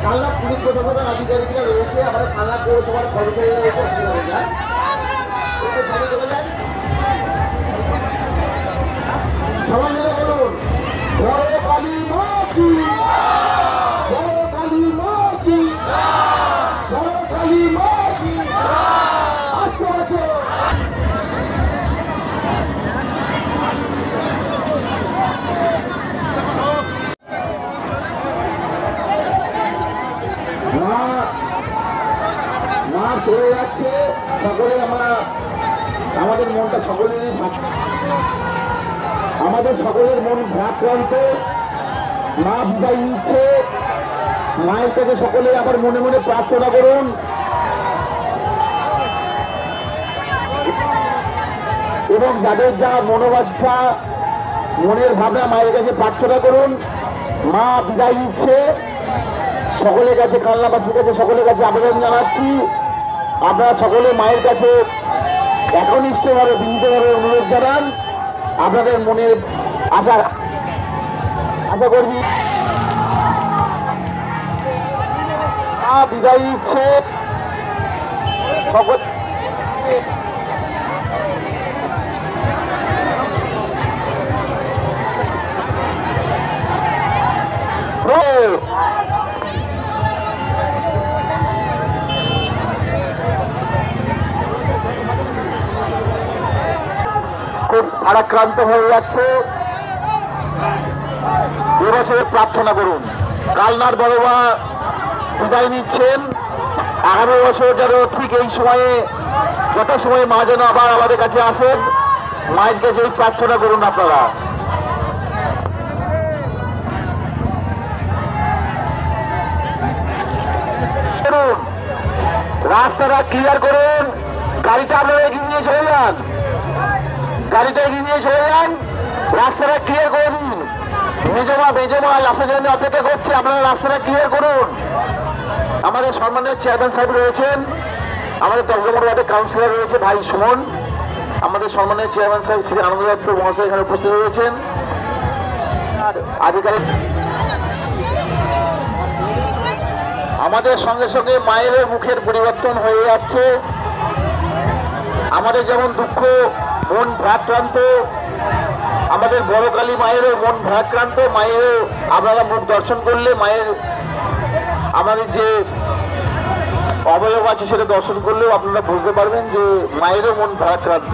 Kalna police প্রশাসনের আধিকারিকরা রয়েছে, আমাদের কালনা পৌরসভার কর্মচারীরা রয়েছে। সবাই মিলে বলুন, জয় কালী মা কি, জয় কালী মা কি, জয় কালী মা কি। আসতে আছে মা চলে যাচ্ছে। সকলে আমরা আমাদের মনটা সকলেরই, আমাদের সকলের মন ভ্রাক্রান্ত। মা বিদায় নিচ্ছে, মায়ের কাছে সকলে আবার মনে মনে প্রার্থনা করুন। এবং যাদের যা মনোবাঞ্ছা, মনের ভাবনা, মায়ের কাছে প্রার্থনা করুন। মা বিদায় নিচ্ছে, সকলের কাছে, কালনাবাসীর কাছে সকলের কাছে আবেদন জানাচ্ছি, আপনারা সকলে মায়ের কাছে একনিষ্ঠভাবে বিনীতভাবে অনুরোধ জানান। আপনাদের মনের আশা করবি মা বিদায় নিচ্ছে, সকল খুব ভারাক্রান্ত হয়ে যাচ্ছে। এবছরে প্রার্থনা করুন, কালনার বড়মা বিদায় নিচ্ছেন। আগামী বছর যেন ঠিক এই সময়ে, যত সময় মা যেন আবার আমাদের কাছে আসেন, মায়ের কাছে এই প্রার্থনা করুন আপনারা। রাস্তাটা ক্লিয়ার করুন, গাড়িটা আপনারা এগিয়ে নিয়ে চলে যান, গাড়িটা এগিয়ে নিয়ে চলে যান, রাস্তাটা ক্লিয়ার করে দিন। মেজমা লাফের জন্য অপেক্ষা করছে, আপনারা রাস্তাটা ক্লিয়ার করুন। আমাদের সম্মানের চেয়ারম্যান সাহেব রয়েছেন, আমাদের 10 নম্বর ওয়ার্ডের কাউন্সিলর রয়েছে ভাই সুমন, আমাদের সম্মানের চেয়ারম্যান সাহেব শ্রী আনন্দ দত্ত মহাশয় এখানে উপস্থিত রয়েছেন। আর আধিকারিক আমাদের সঙ্গে সঙ্গে মায়ের মুখের পরিবর্তন হয়ে যাচ্ছে। আমাদের যেমন দুঃখ, মন ভারাক্রান্ত, আমাদের বড় কালী মায়েরও মন ভারাক্রান্ত। মায়েরও আপনারা মুখ দর্শন করলে মায়ের আমাদের যে অবয়ব আছে সেটা দর্শন করলেও আপনারা বুঝতে পারবেন যে মায়েরও মন ভারাক্রান্ত।